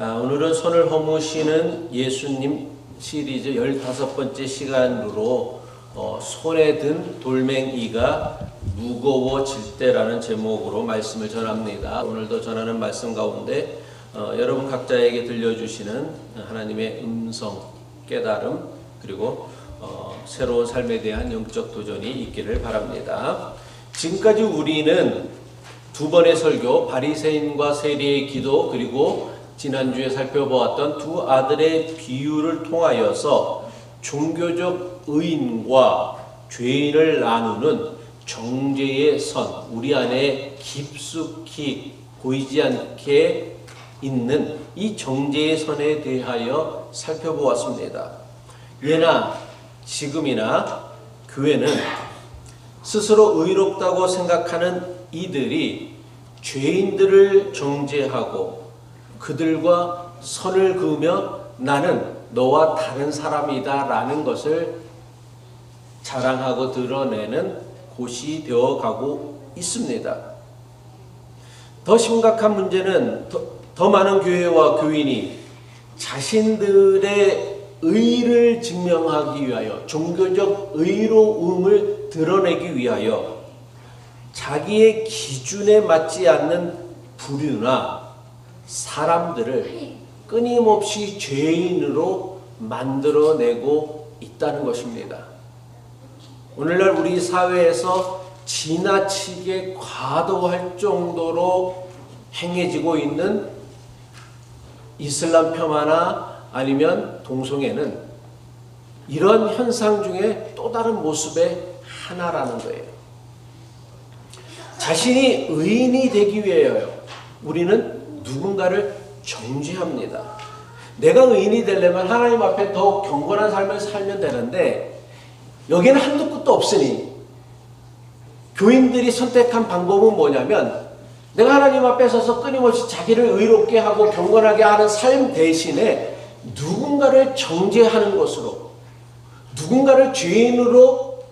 오늘은 손을 허무시는 예수님 시리즈 15번째 시간으로 손에 든 돌멩이가 무거워질 때라는 제목으로 말씀을 전합니다. 오늘도 전하는 말씀 가운데 여러분 각자에게 들려주시는 하나님의 음성, 깨달음 그리고 새로운 삶에 대한 영적 도전이 있기를 바랍니다. 지금까지 우리는 두 번의 설교, 바리새인과 세리의 기도 그리고 지난주에 살펴보았던 두 아들의 비유를 통하여서 종교적 의인과 죄인을 나누는 정죄의 선, 우리 안에 깊숙이 보이지 않게 있는 이 정죄의 선에 대하여 살펴보았습니다. 예나 지금이나 교회는 스스로 의롭다고 생각하는 이들이 죄인들을 정죄하고 그들과 선을 그으며 나는 너와 다른 사람이다 라는 것을 자랑하고 드러내는 곳이 되어가고 있습니다. 더 심각한 문제는 더 많은 교회와 교인이 자신들의 의를 증명하기 위하여 종교적 의로움을 드러내기 위하여 자기의 기준에 맞지 않는 부류나 사람들을 끊임없이 죄인으로 만들어내고 있다는 것입니다. 오늘날 우리 사회에서 지나치게 과도할 정도로 행해지고 있는 이슬람 폄하나 아니면 동성애는 이런 현상 중에 또 다른 모습의 하나라는 거예요. 자신이 의인이 되기 위하여 우리는 누군가를 정죄합니다. 내가 의인이 되려면 하나님 앞에 더 경건한 삶을 살면 되는데 여기는 한도 끝도 없으니 교인들이 선택한 방법은 뭐냐면 내가 하나님 앞에 서서 끊임없이 자기를 의롭게 하고 경건하게 하는 삶 대신에 누군가를 정죄하는 것으로 누군가를 죄인으로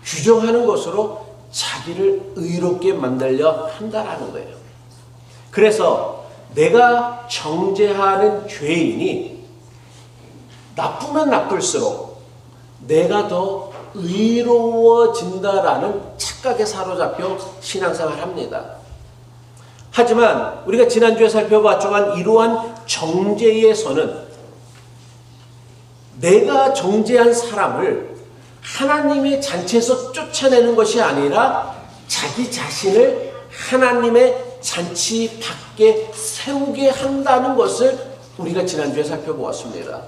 규정하는 것으로 자기를 의롭게 만들려 한다라는 거예요. 그래서 내가 정죄하는 죄인이 나쁘면 나쁠수록 내가 더 의로워진다라는 착각에 사로잡혀 신앙생활을 합니다. 하지만 우리가 지난주에 살펴봤지만 이러한 정죄의 선은 내가 정죄한 사람을 하나님의 잔치에서 쫓아내는 것이 아니라 자기 자신을 하나님의 잔치 밖에 세우게 한다는 것을 우리가 지난주에 살펴보았습니다.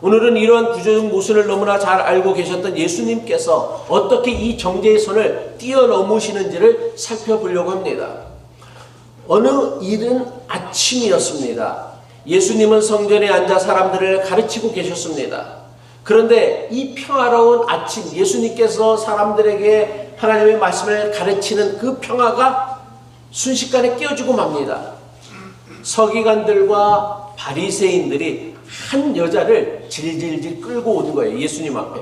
오늘은 이러한 구조적 모순을 너무나 잘 알고 계셨던 예수님께서 어떻게 이 정죄의 선을 뛰어넘으시는지를 살펴보려고 합니다. 어느 이른 아침이었습니다. 예수님은 성전에 앉아 사람들을 가르치고 계셨습니다. 그런데 이 평화로운 아침, 예수님께서 사람들에게 하나님의 말씀을 가르치는 그 평화가 순식간에 깨어지고 맙니다. 서기관들과 바리새인들이 한 여자를 질질질 끌고 오는 거예요. 예수님 앞에.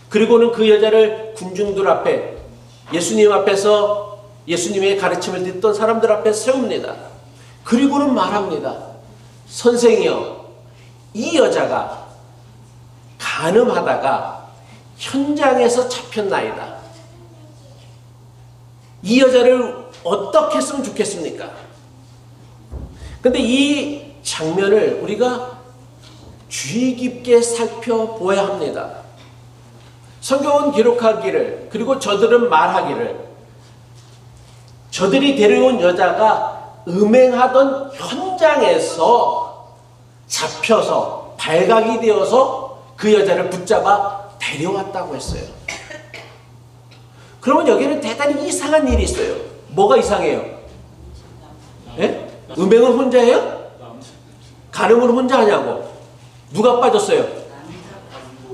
그리고는 그 여자를 군중들 앞에 예수님 앞에서 예수님의 가르침을 듣던 사람들 앞에 세웁니다. 그리고는 말합니다. 선생이여, 이 여자가 간음하다가 현장에서 잡혔나이다. 이 여자를 어떻게 했으면 좋겠습니까? 근데 이 장면을 우리가 주의 깊게 살펴보아야 합니다. 성경은 기록하기를 그리고 저들은 말하기를 저들이 데려온 여자가 음행하던 현장에서 잡혀서 발각이 되어서 그 여자를 붙잡아 데려왔다고 했어요. 그러면 여기는 대단히 이상한 일이 있어요. 뭐가 이상해요? 예? 음행은 혼자 해요? 간음은 혼자 하냐고? 누가 빠졌어요?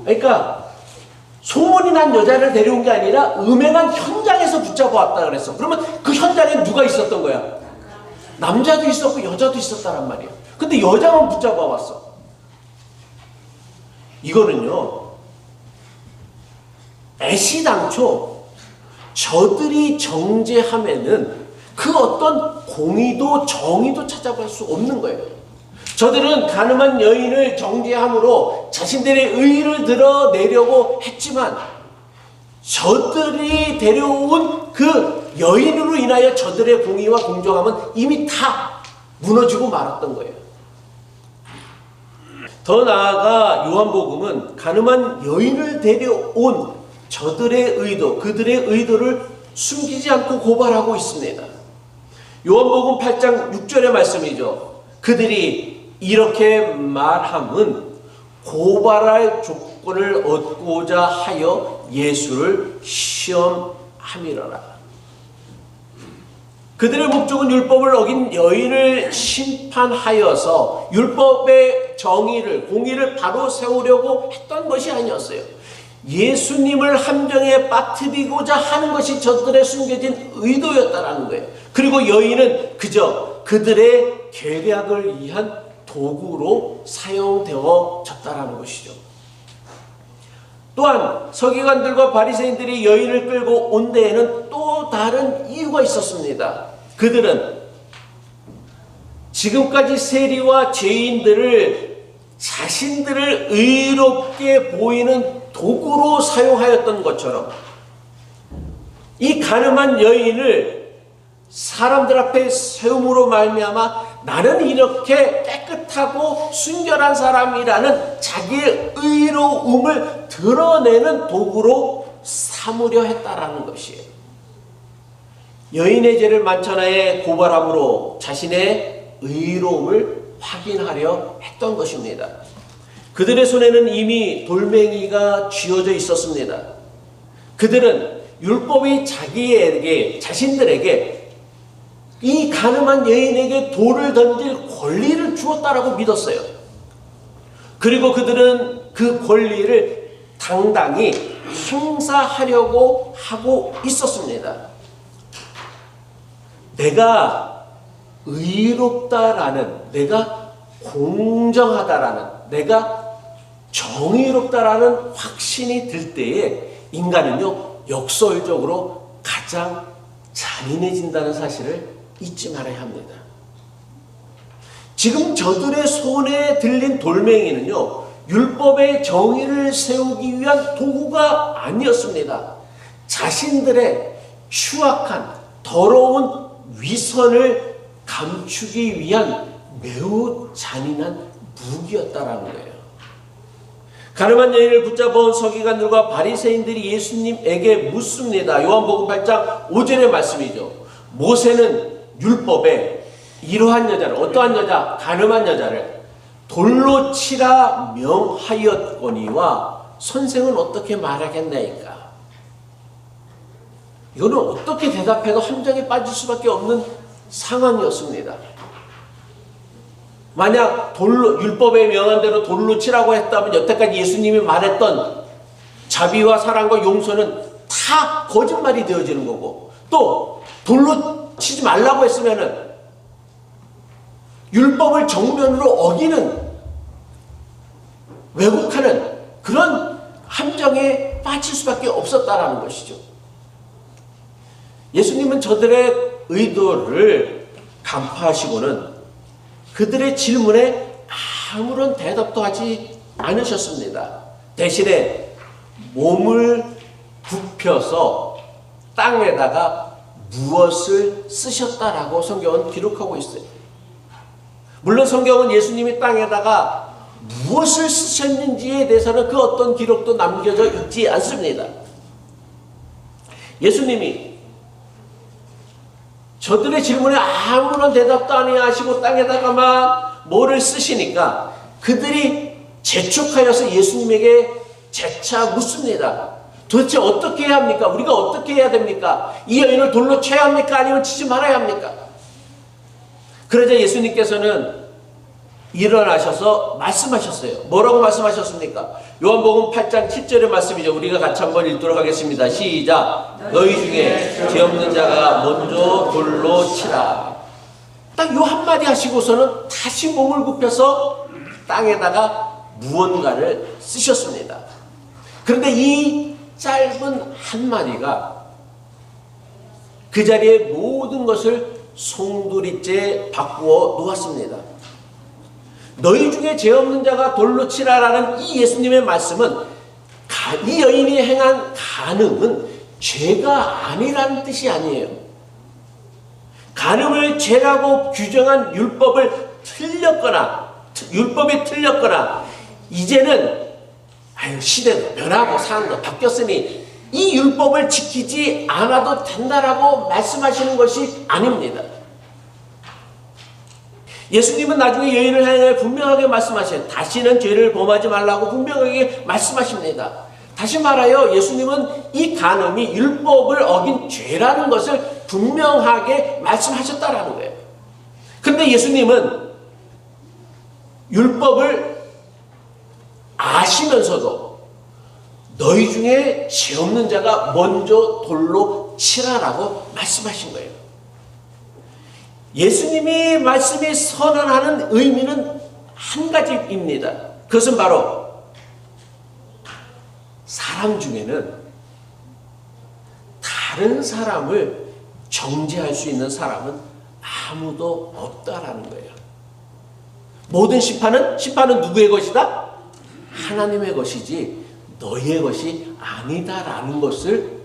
그러니까 소문이 난 여자를 데려온 게 아니라 음행한 현장에서 붙잡아 왔다 그랬어. 그러면 그 현장에 누가 있었던 거야? 남자도 있었고 여자도 있었다란 말이에요. 근데 여자만 붙잡아 왔어. 이거는요, 애시당초 저들이 정죄하면은 그 어떤 공의도 정의도 찾아볼 수 없는 거예요. 저들은 가늠한 여인을 정죄함으로 자신들의 의의를 드러내려고 했지만 저들이 데려온 그 여인으로 인하여 저들의 공의와 공정함은 이미 다 무너지고 말았던 거예요. 더 나아가 요한복음은 가늠한 여인을 데려온 저들의 의도, 그들의 의도를 숨기지 않고 고발하고 있습니다. 요한복음 8장 6절의 말씀이죠. 그들이 이렇게 말함은 고발할 조건을 얻고자 하여 예수를 시험함이러라. 그들의 목적은 율법을 어긴 여인을 심판하여서 율법의 정의를, 공의를 바로 세우려고 했던 것이 아니었어요. 예수님을 함정에 빠뜨리고자 하는 것이 저들의 숨겨진 의도였다라는 거예요. 그리고 여인은 그저 그들의 계략을 위한 도구로 사용되어졌다라는 것이죠. 또한 서기관들과 바리새인들이 여인을 끌고 온 데에는 또 다른 이유가 있었습니다. 그들은 지금까지 세리와 죄인들을 자신들을 의롭게 보이는 도구로 사용하였던 것처럼 이 가늠한 여인을 사람들 앞에 세움으로 말미암아 나는 이렇게 깨끗하고 순결한 사람이라는 자기의 의로움을 드러내는 도구로 삼으려 했다라는 것이에요. 여인의 죄를 만천하에 고발함으로 자신의 의로움을 확인하려 했던 것입니다. 그들의 손에는 이미 돌멩이가 쥐어져 있었습니다. 그들은 율법이 자신들에게 이 가늠한 여인에게 돌을 던질 권리를 주었다라고 믿었어요. 그리고 그들은 그 권리를 당당히 행사하려고 하고 있었습니다. 내가 의롭다라는, 내가 공정하다라는, 내가 정의롭다라는 확신이 들 때에 인간은요 역설적으로 가장 잔인해진다는 사실을 잊지 말아야 합니다. 지금 저들의 손에 들린 돌멩이는요 율법의 정의를 세우기 위한 도구가 아니었습니다. 자신들의 추악한 더러운 위선을 감추기 위한 매우 잔인한 무기였다라는 거예요. 가늠한 여인을 붙잡아온 서기관들과 바리새인들이 예수님에게 묻습니다. 요한복음 8장 5절의 말씀이죠. 모세는 율법에 이러한 여자를, 어떠한 여자? 가늠한 여자를 돌로 치라 명하였거니와 선생은 어떻게 말하겠나이까? 이거는 어떻게 대답해도 함정에 빠질 수밖에 없는 상황이었습니다. 만약 율법에 명한 대로 돌로 치라고 했다면 여태까지 예수님이 말했던 자비와 사랑과 용서는 다 거짓말이 되어지는 거고, 또 돌로 치지 말라고 했으면은 율법을 정면으로 어기는, 왜곡하는 그런 함정에 빠질 수밖에 없었다라는 것이죠. 예수님은 저들의 의도를 간파하시고는 그들의 질문에 아무런 대답도 하지 않으셨습니다. 대신에 몸을 굽혀서 땅에다가 무엇을 쓰셨다라고 성경은 기록하고 있어요. 물론 성경은 예수님이 땅에다가 무엇을 쓰셨는지에 대해서는 그 어떤 기록도 남겨져 있지 않습니다. 예수님이 저들의 질문에 아무런 대답도 아니하시고 땅에다가만 뭐를 쓰시니까 그들이 재촉하여서 예수님에게 재차 묻습니다. 도대체 어떻게 해야 합니까? 우리가 어떻게 해야 됩니까? 이 여인을 돌로 쳐야 합니까? 아니면 치지 말아야 합니까? 그러자 예수님께서는 일어나셔서 말씀하셨어요. 뭐라고 말씀하셨습니까? 요한복음 8장 7절의 말씀이죠. 우리가 같이 한번 읽도록 하겠습니다. 시작. 너희 중에 죄 없는 자가 먼저 돌로 치라. 딱 요 한마디 하시고서는 다시 몸을 굽혀서 땅에다가 무언가를 쓰셨습니다. 그런데 이 짧은 한마디가 그 자리에 모든 것을 송두리째 바꾸어 놓았습니다. 너희 중에 죄 없는 자가 돌로 치라라는 이 예수님의 말씀은 이 여인이 행한 간음은 죄가 아니라는 뜻이 아니에요. 간음을 죄라고 규정한 율법이 틀렸거나 이제는 시대도 변하고 사람도 바뀌었으니 이 율법을 지키지 않아도 된다라고 말씀하시는 것이 아닙니다. 예수님은 나중에 여인을 향해 분명하게 말씀하셔요. 다시는 죄를 범하지 말라고 분명하게 말씀하십니다. 다시 말하여 예수님은 이 간음이 율법을 어긴 죄라는 것을 분명하게 말씀하셨다라는 거예요. 그런데 예수님은 율법을 아시면서도 너희 중에 죄 없는 자가 먼저 돌로 치라라고 말씀하신 거예요. 예수님이 말씀이 선언하는 의미는 한 가지입니다. 그것은 바로 사람 중에는 다른 사람을 정죄할 수 있는 사람은 아무도 없다라는 거예요. 모든 심판은 누구의 것이다? 하나님의 것이지 너희의 것이 아니다라는 것을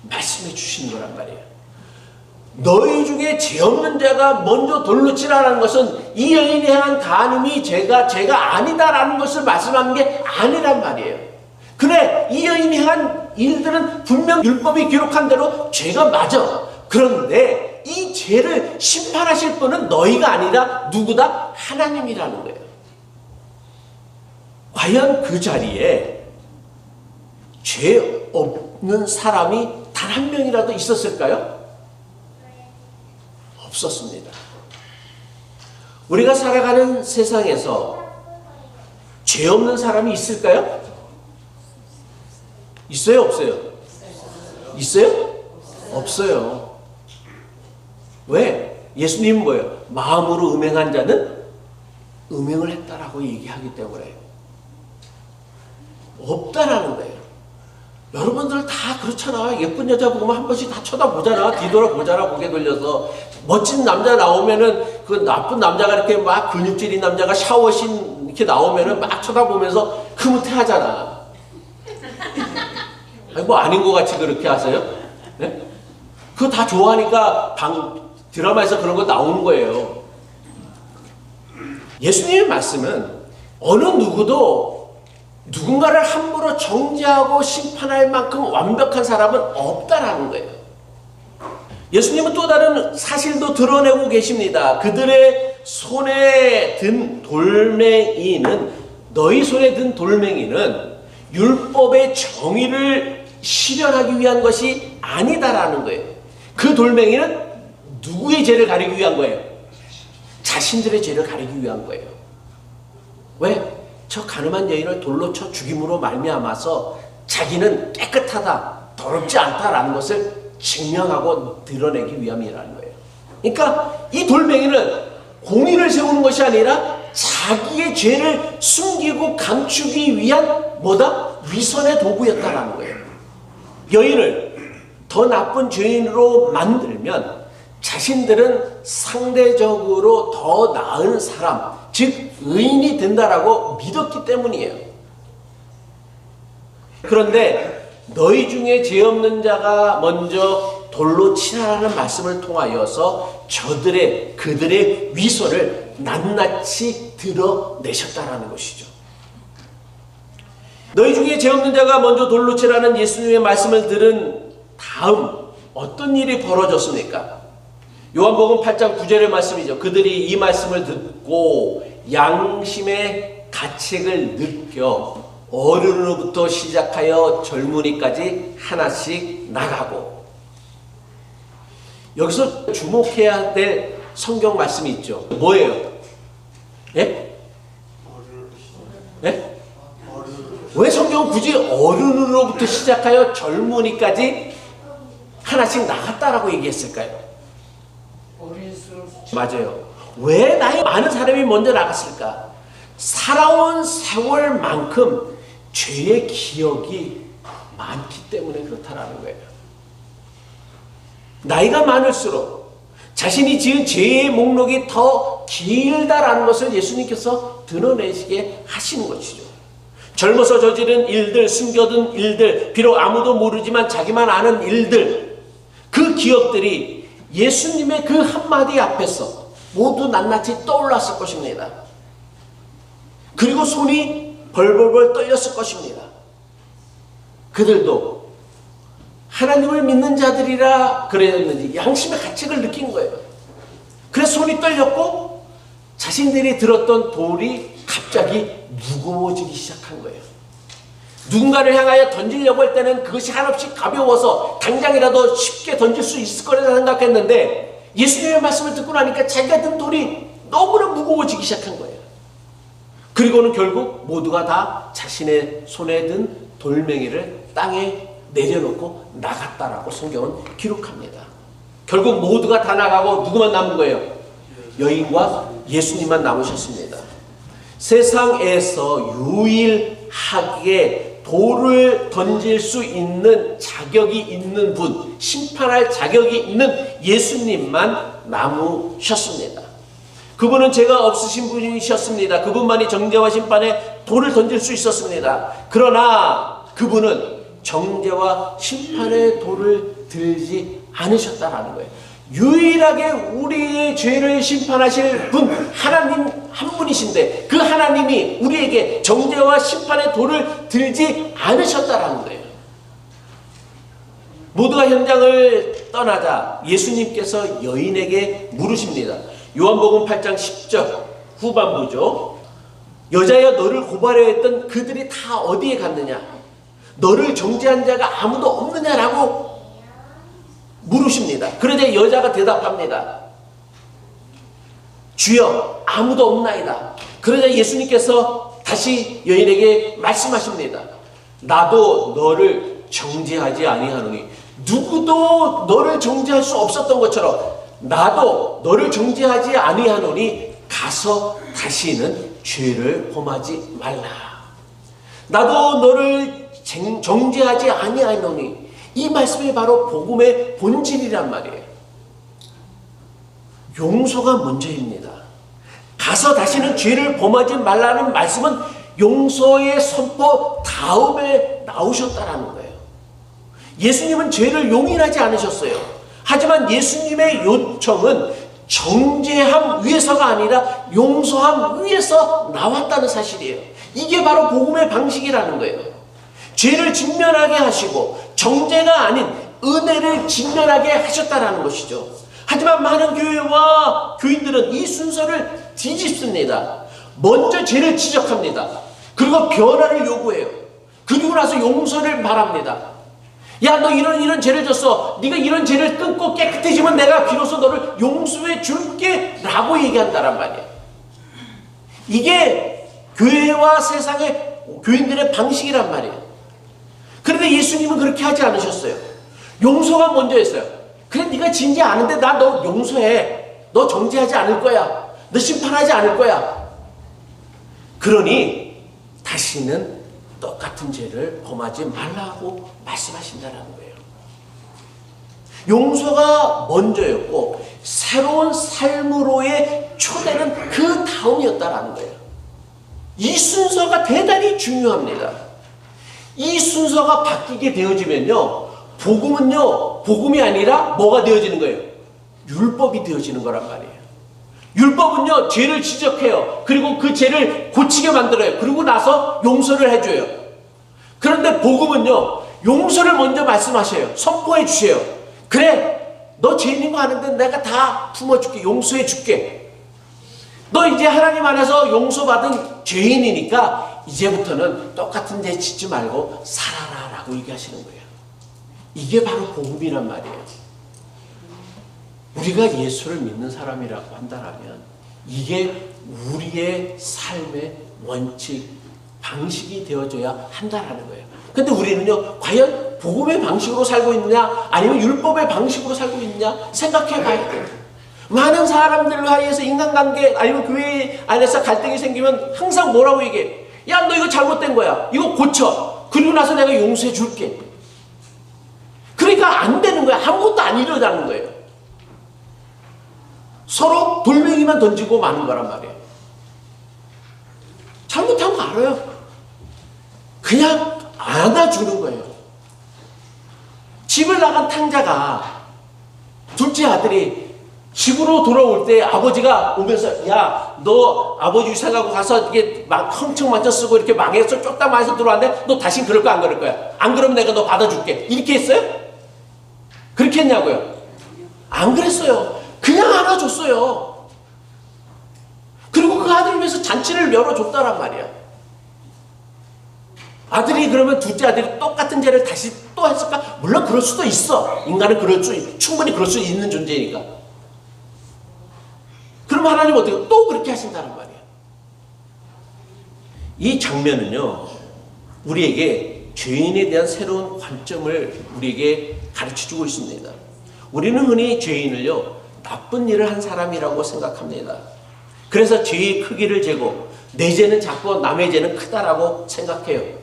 말씀해 주시는 거란 말이에요. 너희 중에 죄 없는 자가 먼저 돌로 치라는 것은 이 여인이 행한 간음이 죄가 아니다라는 것을 말씀하는 게 아니란 말이에요. 그래, 이 여인이 행한 일들은 분명 율법이 기록한 대로 죄가 맞아. 그런데 이 죄를 심판하실 분은 너희가 아니라 누구다? 하나님이라는 거예요. 과연 그 자리에 죄 없는 사람이 단 한 명이라도 있었을까요? 없었습니다. 우리가 살아가는 세상에서 죄 없는 사람이 있을까요? 있어요? 없어요? 있어요? 없어요. 왜? 예수님은 뭐예요? 마음으로 음행한 자는 음행을 했다라고 얘기하기 때문에 없다라는 거예요. 여러분들 다 그렇잖아. 예쁜 여자 보면 한 번씩 다 쳐다보잖아. 뒤돌아보잖아. 고개 돌려서. 멋진 남자 나오면은 그 나쁜 남자가 이렇게 막 근육질인 남자가 샤워신 이렇게 나오면은 막 쳐다보면서 흐뭇해하잖아. 아니 뭐 아닌 것 같이 그렇게 하세요? 네? 그거 다 좋아하니까 드라마에서 그런 거 나오는 거예요. 예수님의 말씀은 어느 누구도 누군가를 함부로 정죄하고 심판할 만큼 완벽한 사람은 없다라는 거예요. 예수님은 또 다른 사실도 드러내고 계십니다. 그들의 손에 든 돌멩이는 너희 손에 든 돌멩이는 율법의 정의를 실현하기 위한 것이 아니다라는 거예요. 그 돌멩이는 누구의 죄를 가리기 위한 거예요? 자신들의 죄를 가리기 위한 거예요. 왜? 저 가늠한 여인을 돌로 쳐 죽임으로 말미암아서 자기는 깨끗하다, 더럽지 않다라는 것을 증명하고 드러내기 위함이라는 거예요. 그러니까 이 돌멩이는 공의를 세우는 것이 아니라 자기의 죄를 숨기고 감추기 위한 뭐다? 위선의 도구였다라는 거예요. 여인을 더 나쁜 죄인으로 만들면 자신들은 상대적으로 더 나은 사람, 즉 의인이 된다라고 믿었기 때문이에요. 그런데 너희 중에 죄 없는 자가 먼저 돌로 치라라는 말씀을 통하여서 그들의 위선을 낱낱이 드러내셨다라는 것이죠. 너희 중에 죄 없는 자가 먼저 돌로 치라는 예수님의 말씀을 들은 다음 어떤 일이 벌어졌습니까? 요한복음 8장 9절의 말씀이죠. 그들이 이 말씀을 듣고 양심의 가책을 느껴 어른으로부터 시작하여 젊은이까지 하나씩 나가고. 여기서 주목해야 될 성경 말씀이 있죠. 뭐예요? 예? 예? 왜 성경은 굳이 어른으로부터 시작하여 젊은이까지 하나씩 나갔다라고 얘기했을까요? 맞아요. 왜 나이 많은 사람이 먼저 나갔을까? 살아온 세월만큼 죄의 기억이 많기 때문에 그렇다라는 거예요. 나이가 많을수록 자신이 지은 죄의 목록이 더 길다라는 것을 예수님께서 드러내시게 하시는 것이죠. 젊어서 저지른 일들, 숨겨둔 일들, 비록 아무도 모르지만 자기만 아는 일들, 그 기억들이 예수님의 그 한마디 앞에서 모두 낱낱이 떠올랐을 것입니다. 그리고 손이 벌벌벌 떨렸을 것입니다. 그들도 하나님을 믿는 자들이라 그랬는지 양심의 가책을 느낀 거예요. 그래서 손이 떨렸고 자신들이 들었던 돌이 갑자기 무거워지기 시작한 거예요. 누군가를 향하여 던지려고 할 때는 그것이 한없이 가벼워서 당장이라도 쉽게 던질 수 있을 거라 생각했는데 예수님의 말씀을 듣고 나니까 자기가 든 돌이 너무나 무거워지기 시작한 거예요. 그리고는 결국 모두가 다 자신의 손에 든 돌멩이를 땅에 내려놓고 나갔다라고 성경은 기록합니다. 결국 모두가 다 나가고 누구만 남은 거예요? 여인과 예수님만 남으셨습니다. 세상에서 유일하게 돌을 던질 수 있는 자격이 있는 분, 심판할 자격이 있는 예수님만 남으셨습니다. 그분은 죄가 없으신 분이셨습니다. 그분만이 정죄와 심판에 돌을 던질 수 있었습니다. 그러나 그분은 정죄와 심판의 돌을 들지 않으셨다라는 거예요. 유일하게 우리의 죄를 심판하실 분, 하나님 한 분이신데 그 하나님이 우리에게 정죄와 심판의 돌을 들지 않으셨다라는 거예요. 모두가 현장을 떠나자 예수님께서 여인에게 물으십니다. 요한복음 8장 10절 후반부죠. 여자여, 너를 고발하여 했던 그들이 다 어디에 갔느냐? 너를 정죄한 자가 아무도 없느냐라고 물으십니다. 그러자 여자가 대답합니다. 주여, 아무도 없나이다. 그러자 예수님께서 다시 여인에게 말씀하십니다. 나도 너를 정죄하지 아니하노니, 누구도 너를 정죄할 수 없었던 것처럼 나도 너를 정죄하지 아니하노니 가서 다시는 죄를 범하지 말라. 나도 너를 정죄하지 아니하노니, 이 말씀이 바로 복음의 본질이란 말이에요. 용서가 먼저입니다. 가서 다시는 죄를 범하지 말라는 말씀은 용서의 선포 다음에 나오셨다라는 거예요. 예수님은 죄를 용인하지 않으셨어요. 하지만 예수님의 요청은 정죄함 위에서가 아니라 용서함 위에서 나왔다는 사실이에요. 이게 바로 복음의 방식이라는 거예요. 죄를 직면하게 하시고 정죄가 아닌 은혜를 직면하게 하셨다라는 것이죠. 하지만 많은 교회와 교인들은 이 순서를 뒤집습니다. 먼저 죄를 지적합니다. 그리고 변화를 요구해요. 그리고 나서 용서를 말합니다. 야, 너 이런 죄를 졌어. 네가 이런 죄를 끊고 깨끗해지면 내가 비로소 너를 용서해 줄게 라고 얘기한다란 말이에요. 이게 교회와 세상의 교인들의 방식이란 말이에요. 그런데 예수님은 그렇게 하지 않으셨어요. 용서가 먼저였어요. 그래, 네가 진지 않은데 나 너 용서해. 너 정죄하지 않을 거야. 너 심판하지 않을 거야. 그러니 다시는 똑같은 죄를 범하지 말라고 말씀하신다는 거예요. 용서가 먼저였고 새로운 삶으로의 초대는 그 다음이었다는 거예요. 이 순서가 대단히 중요합니다. 이 순서가 바뀌게 되어지면요, 복음은요, 복음이 아니라 뭐가 되어지는 거예요? 율법이 되어지는 거란 말이에요. 율법은요, 죄를 지적해요. 그리고 그 죄를 고치게 만들어요. 그리고 나서 용서를 해줘요. 그런데 복음은요, 용서를 먼저 말씀하셔요. 선포해 주세요. 그래, 너 죄 있는 거 아는데 내가 다 품어줄게. 용서해 줄게. 너 이제 하나님 안에서 용서받은 죄인이니까 이제부터는 똑같은 죄 짓지 말고 살아라 라고 얘기하시는 거예요. 이게 바로 복음이란 말이에요. 우리가 예수를 믿는 사람이라고 한다면 이게 우리의 삶의 원칙, 방식이 되어줘야 한다는 거예요. 근데 우리는요, 과연 복음의 방식으로 살고 있느냐 아니면 율법의 방식으로 살고 있느냐 생각해 봐야 돼요. 많은 사람들 사이에서 인간관계 아니면 교회 안에서 갈등이 생기면 항상 뭐라고 얘기해? 야, 너 이거 잘못된 거야. 이거 고쳐. 그리고 나서 내가 용서해 줄게. 그러니까 그러니까 안 되는 거야. 아무것도 안 일어나는 거예요. 서로 돌멩이만 던지고 마는 거란 말이에요. 잘못한 거 알아요. 그냥 안아주는 거예요. 집을 나간 탕자가 둘째 아들이 집으로 돌아올 때 아버지가 오면서 야, 너 아버지 유산하고 가서 이게 막 헝청 만져 쓰고 이렇게 망해서 쫓다 망해서 들어왔는데 너 다시 그럴 거야 안 그럴 거야? 안 그러면 내가 너 받아줄게. 이렇게 했어요? 그렇게 했냐고요? 안 그랬어요. 그냥 안아줬어요. 그리고 그 아들을 위해서 잔치를 열어줬다란 말이야. 아들이 그러면 둘째 아들이 똑같은 죄를 다시 또 했을까? 물론 그럴 수도 있어. 인간은 충분히 그럴 수 있는 존재니까. 그럼 하나님 어떻게 또 그렇게 하신다는 말이야. 이 장면은요, 우리에게 죄인에 대한 새로운 관점을 우리에게 가르쳐주고 있습니다. 우리는 흔히 죄인을요, 나쁜 일을 한 사람이라고 생각합니다. 그래서 죄의 크기를 재고 내 죄는 작고 남의 죄는 크다라고 생각해요.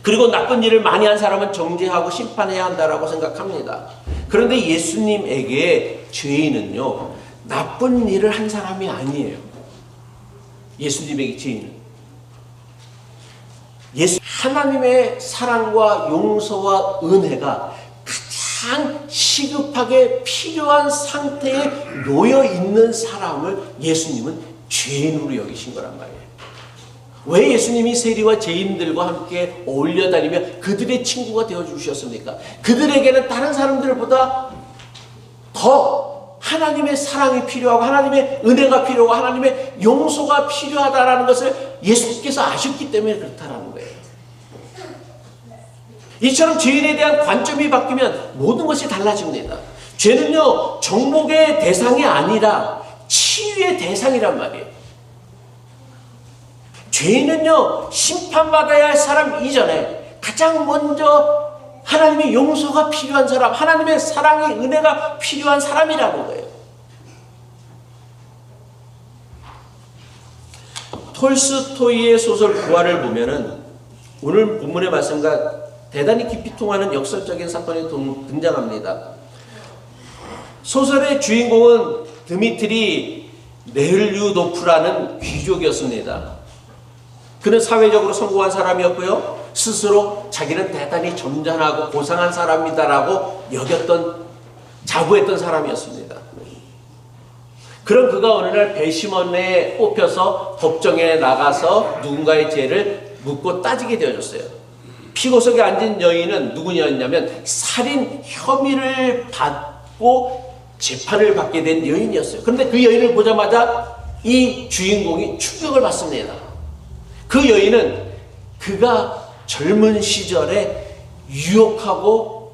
그리고 나쁜 일을 많이 한 사람은 정죄하고 심판해야 한다라고 생각합니다. 그런데 예수님에게 죄인은요, 나쁜 일을 한 사람이 아니에요. 예수님에게 죄인은. 하나님의 사랑과 용서와 은혜가 가장 시급하게 필요한 상태에 놓여 있는 사람을 예수님은 죄인으로 여기신 거란 말이에요. 왜 예수님이 세리와 죄인들과 함께 어울려 다니며 그들의 친구가 되어 주셨습니까? 그들에게는 다른 사람들보다 더 하나님의 사랑이 필요하고 하나님의 은혜가 필요하고 하나님의 용서가 필요하다라는 것을 예수님께서 아셨기 때문에 그렇다라는 거예요. 이처럼 죄인에 대한 관점이 바뀌면 모든 것이 달라집니다. 죄는요, 정복의 대상이 아니라 치유의 대상이란 말이에요. 죄인은요, 심판받아야 할 사람 이전에 가장 먼저 하나님의 용서가 필요한 사람, 하나님의 사랑의 은혜가 필요한 사람이라는 거예요. 톨스토이의 소설 부활을 보면은 오늘 본문의 말씀과 대단히 깊이 통하는 역설적인 사건이 등장합니다. 소설의 주인공은 드미트리 넬류도프라는 귀족이었습니다. 그는 사회적으로 성공한 사람이었고요. 스스로 자기는 대단히 점잖하고 고상한 사람이다라고 자부했던 사람이었습니다. 그런 그가 어느 날 배심원에 뽑혀서 법정에 나가서 누군가의 죄를 묻고 따지게 되어졌어요. 피고석에 앉은 여인은 누구냐면 살인 혐의를 받고 재판을 받게 된 여인이었어요. 그런데 그 여인을 보자마자 이 주인공이 충격을 받습니다. 그 여인은 그가 젊은 시절에 유혹하고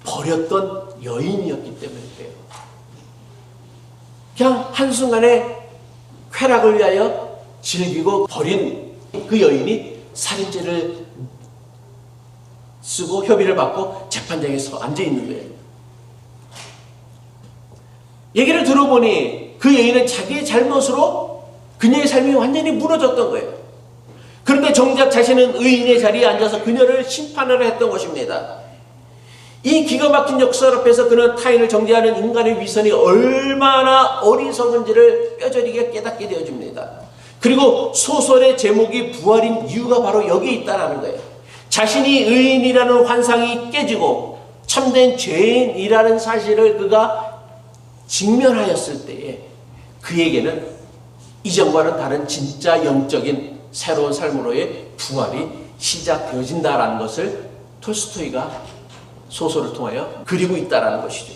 버렸던 여인이었기 때문에 그래요. 그냥 한순간에 쾌락을 위하여 즐기고 버린 그 여인이 살인죄를 쓰고 협의를 받고 재판장에서 앉아있는 거예요. 얘기를 들어보니 그 여인은 자기의 잘못으로 그녀의 삶이 완전히 무너졌던 거예요. 그런데 정작 자신은 의인의 자리에 앉아서 그녀를 심판을 했던 것입니다. 이 기가 막힌 역설 앞에서 그는 타인을 정죄하는 인간의 위선이 얼마나 어리석은지를 뼈저리게 깨닫게 되어집니다. 그리고 소설의 제목이 부활인 이유가 바로 여기에 있다는 거예요. 자신이 의인이라는 환상이 깨지고 참된 죄인이라는 사실을 그가 직면하였을 때에 그에게는 이전과는 다른 진짜 영적인 새로운 삶으로의 부활이 시작되어진다라는 것을 톨스토이가 소설을 통하여 그리고 있다라는 것이죠.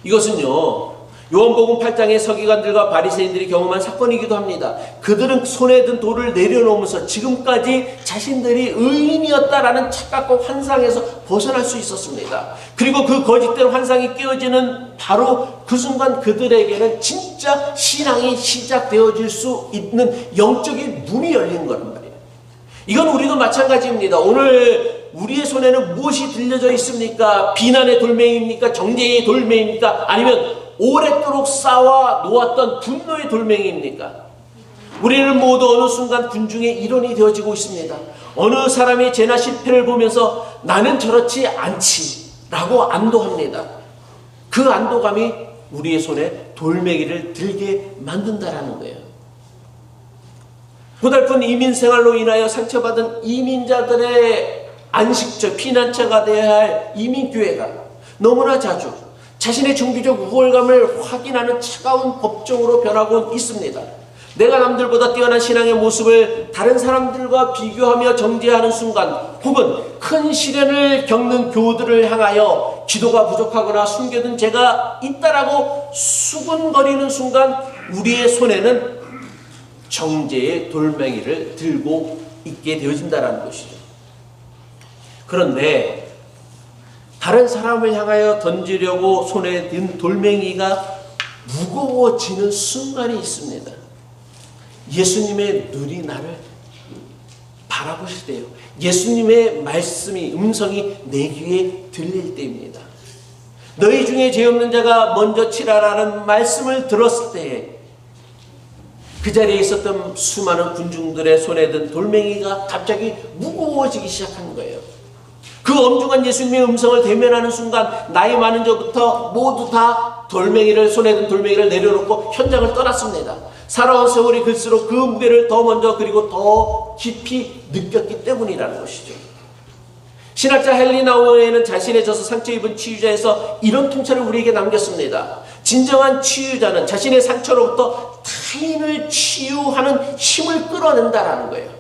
이것은요, 요한복음 8장의 서기관들과 바리새인들이 경험한 사건이기도 합니다. 그들은 손에 든 돌을 내려놓으면서 지금까지 자신들이 의인이었다라는 착각과 환상에서 벗어날 수 있었습니다. 그리고 그 거짓된 환상이 깨어지는 바로 그 순간 그들에게는 진짜 신앙이 시작되어질 수 있는 영적인 문이 열린 거란 말이에요. 이건 우리도 마찬가지입니다. 오늘 우리의 손에는 무엇이 들려져 있습니까? 비난의 돌멩이입니까? 정죄의 돌멩이입니까? 아니면 오랫도록 쌓아 놓았던 분노의 돌멩이입니까? 우리는 모두 어느 순간 군중의 일원이 되어지고 있습니다. 어느 사람의 죄나 실패를 보면서 나는 저렇지 않지 라고 안도합니다. 그 안도감이 우리의 손에 돌멩이를 들게 만든다라는 거예요. 고달픈 이민 생활로 인하여 상처받은 이민자들의 안식처, 피난처가 되어야 할 이민교회가 너무나 자주 자신의 종교적 우월감을 확인하는 차가운 법정으로 변하고 있습니다. 내가 남들보다 뛰어난 신앙의 모습을 다른 사람들과 비교하며 정죄하는 순간, 혹은 큰 시련을 겪는 교우들을 향하여 기도가 부족하거나 숨겨둔 죄가 있다라고 수군거리는 순간 우리의 손에는 정죄의 돌멩이를 들고 있게 되어진다는 것이죠. 그런데 다른 사람을 향하여 던지려고 손에 든 돌멩이가 무거워지는 순간이 있습니다. 예수님의 눈이 나를 바라보실 때요. 예수님의 말씀이, 음성이 내 귀에 들릴 때입니다. 너희 중에 죄 없는 자가 먼저 치라라는 말씀을 들었을 때에 그 자리에 있었던 수많은 군중들의 손에 든 돌멩이가 갑자기 무거워지기 시작한 거예요. 그 엄중한 예수님의 음성을 대면하는 순간 나이 많은 저부터 모두 다 돌멩이를, 손에 든 돌멩이를 내려놓고 현장을 떠났습니다. 살아온 세월이 글수록 그 무게를 더 먼저 그리고 더 깊이 느꼈기 때문이라는 것이죠. 신학자 헨리 나우어는 자신의 져서 상처 입은 치유자에서 이런 통찰을 우리에게 남겼습니다. 진정한 치유자는 자신의 상처로부터 타인을 치유하는 힘을 끌어낸다라는 거예요.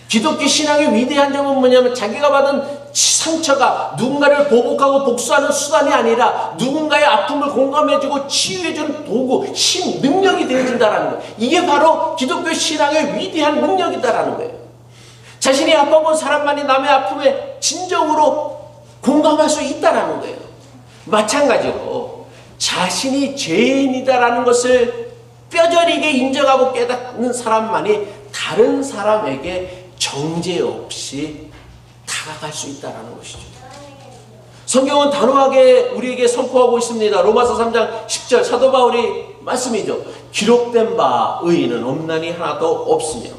기독교 신앙의 위대한 점은 뭐냐면 자기가 받은 상처가 누군가를 보복하고 복수하는 수단이 아니라 누군가의 아픔을 공감해주고 치유해주는 도구, 힘, 능력이 되어진다는 거예요. 이게 바로 기독교 신앙의 위대한 능력이다라는 거예요. 자신이 아파본 사람만이 남의 아픔에 진정으로 공감할 수 있다라는 거예요. 마찬가지로 자신이 죄인이다라는 것을 뼈저리게 인정하고 깨닫는 사람만이 다른 사람에게 정죄 없이 다가갈 수 있다는 것이죠. 성경은 단호하게 우리에게 선포하고 있습니다. 로마서 3장 10절 사도 바울이 말씀이죠. 기록된 바 의인은 없나니 하나도 없으며.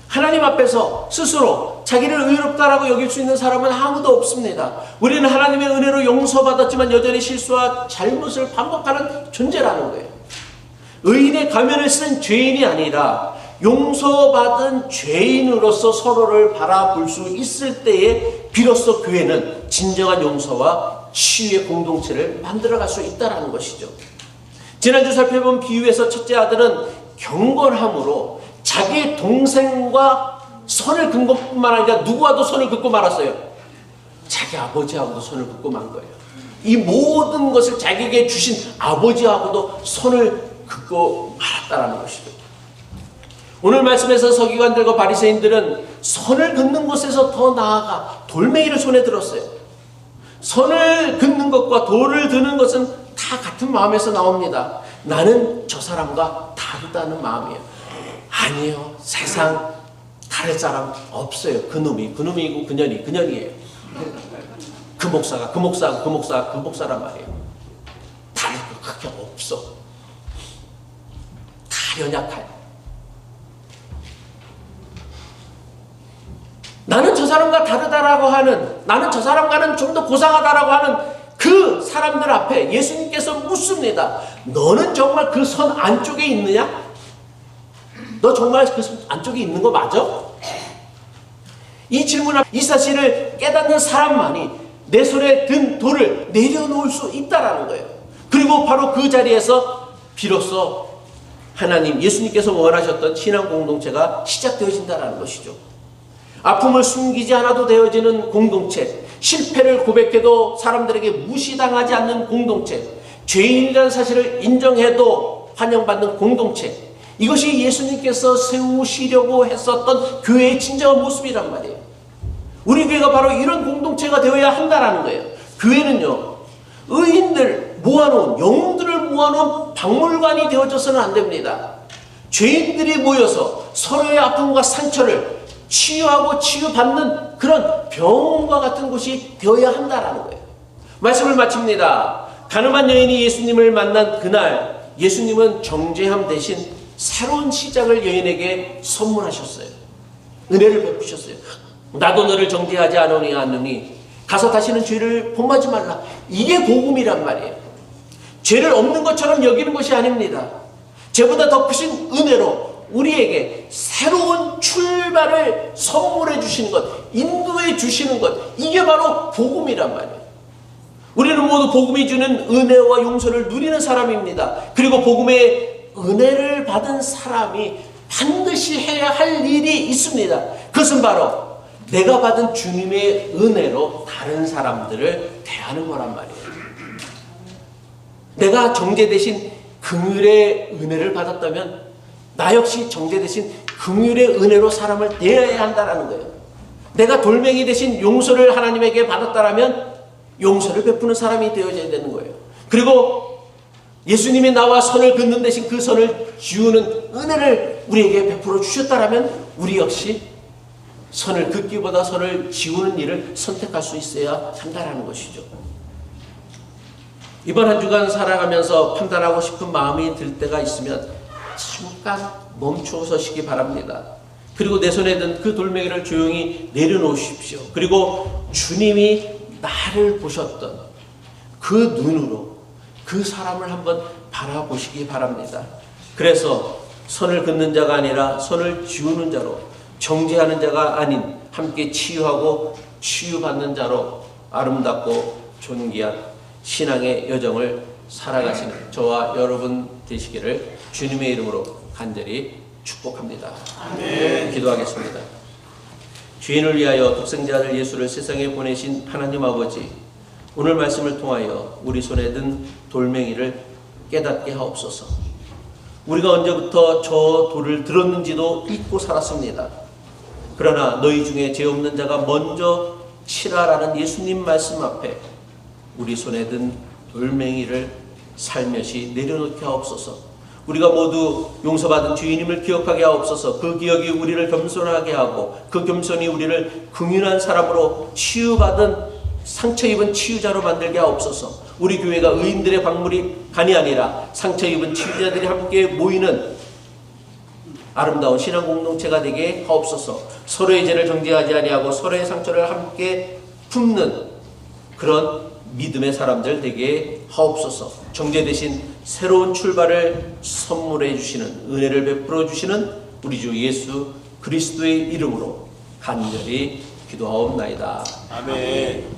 하나님 앞에서 스스로 자기를 의롭다라고 여길 수 있는 사람은 아무도 없습니다. 우리는 하나님의 은혜로 용서받았지만 여전히 실수와 잘못을 반복하는 존재라는 거예요. 의인의 가면을 쓴 죄인이 아니라 용서받은 죄인으로서 서로를 바라볼 수 있을 때에 비로소 교회는 진정한 용서와 치유의 공동체를 만들어갈 수 있다는 것이죠. 지난주 살펴본 비유에서 첫째 아들은 경건함으로 자기의 동생과 선을 긋은 것뿐만 아니라 누구와도 선을 긋고 말았어요. 자기 아버지하고도 선을 긋고 만 거예요. 이 모든 것을 자기에게 주신 아버지하고도 선을 긋고 말았다는 것이죠. 오늘 말씀에서 서기관들과 바리새인들은 선을 긋는 곳에서 더 나아가 돌멩이를 손에 들었어요. 선을 긋는 것과 돌을 드는 것은 다 같은 마음에서 나옵니다. 나는 저 사람과 다르다는 마음이에요. 아니에요. 세상 다를 사람 없어요. 그놈이고 그년이에요. 그 목사란 말이에요. 다를 거 그렇게 없어. 다 연약해. 나는 저 사람과 다르다라고 하는, 나는 저 사람과는 좀 더 고상하다라고 하는 그 사람들 앞에 예수님께서 묻습니다. 너는 정말 그 선 안쪽에 있느냐? 너 정말 그 선 안쪽에 있는 거 맞아? 이 질문 앞, 이 사실을 깨닫는 사람만이 내 손에 든 돌을 내려놓을 수 있다라는 거예요. 그리고 바로 그 자리에서 비로소 하나님, 예수님께서 원하셨던 신앙 공동체가 시작되어진다는 것이죠. 아픔을 숨기지 않아도 되어지는 공동체, 실패를 고백해도 사람들에게 무시당하지 않는 공동체, 죄인이라는 사실을 인정해도 환영받는 공동체, 이것이 예수님께서 세우시려고 했었던 교회의 진정한 모습이란 말이에요. 우리 교회가 바로 이런 공동체가 되어야 한다는 거예요. 교회는요, 의인들 모아놓은, 영웅들을 모아놓은 박물관이 되어져서는 안 됩니다. 죄인들이 모여서 서로의 아픔과 상처를 치유하고 치유받는 그런 병원과 같은 곳이 되어야 한다는 거예요. 말씀을 마칩니다. 가늠한 여인이 예수님을 만난 그날 예수님은 정죄함 대신 새로운 시작을 여인에게 선물하셨어요. 은혜를 베푸셨어요. 나도 너를 정죄하지 않으니 가서 다시는 죄를 범하지 말라. 이게 복음이란 말이에요. 죄를 없는 것처럼 여기는 것이 아닙니다. 죄보다 더 크신 은혜로 우리에게 새로운 출발을 선물해 주시는 것, 인도해 주시는 것, 이게 바로 복음이란 말이에요. 우리는 모두 복음이 주는 은혜와 용서를 누리는 사람입니다. 그리고 복음의 은혜를 받은 사람이 반드시 해야 할 일이 있습니다. 그것은 바로 내가 받은 주님의 은혜로 다른 사람들을 대하는 거란 말이에요. 내가 정죄 대신 긍휼의 은혜를 받았다면 나 역시 정죄 대신 긍휼의 은혜로 사람을 대해야 한다는 거예요. 내가 돌멩이 대신 용서를 하나님에게 받았다면 용서를 베푸는 사람이 되어져야 되는 거예요. 그리고 예수님이 나와 선을 긋는 대신 그 선을 지우는 은혜를 우리에게 베풀어 주셨다면 우리 역시 선을 긋기보다 선을 지우는 일을 선택할 수 있어야 한다는 것이죠. 이번 한 주간 살아가면서 판단하고 싶은 마음이 들 때가 있으면 잠깐 멈추어서시기 바랍니다. 그리고 내 손에 든 그 돌멩이를 조용히 내려놓으십시오. 그리고 주님이 나를 보셨던 그 눈으로 그 사람을 한번 바라보시기 바랍니다. 그래서 선을 긋는 자가 아니라 선을 지우는 자로, 정죄하는 자가 아닌 함께 치유하고 치유받는 자로 아름답고 존귀한 신앙의 여정을 살아가시는 저와 여러분 되시기를 주님의 이름으로 간절히 축복합니다. 아멘. 기도하겠습니다. 죄인을 위하여 독생자를 예수를 세상에 보내신 하나님 아버지, 오늘 말씀을 통하여 우리 손에 든 돌멩이를 깨닫게 하옵소서. 우리가 언제부터 저 돌을 들었는지도 잊고 살았습니다. 그러나 너희 중에 죄 없는 자가 먼저 치라라는 예수님 말씀 앞에 우리 손에 든 돌멩이를 살며시 내려놓게 하옵소서. 우리가 모두 용서받은 주인임을 기억하게 하옵소서. 그 기억이 우리를 겸손하게 하고 그 겸손이 우리를 긍휼한 사람으로 치유받은 상처 입은 치유자로 만들게 하옵소서. 우리 교회가 의인들의 박물관이 아니라 상처 입은 치유자들이 함께 모이는 아름다운 신앙 공동체가 되게 하옵소서. 서로의 죄를 정죄하지 아니하고 서로의 상처를 함께 품는 그런 믿음의 사람들 되게 하옵소서. 정죄 대신 새로운 출발을 선물해 주시는, 은혜를 베풀어 주시는 우리 주 예수 그리스도의 이름으로 간절히 기도하옵나이다. 아멘.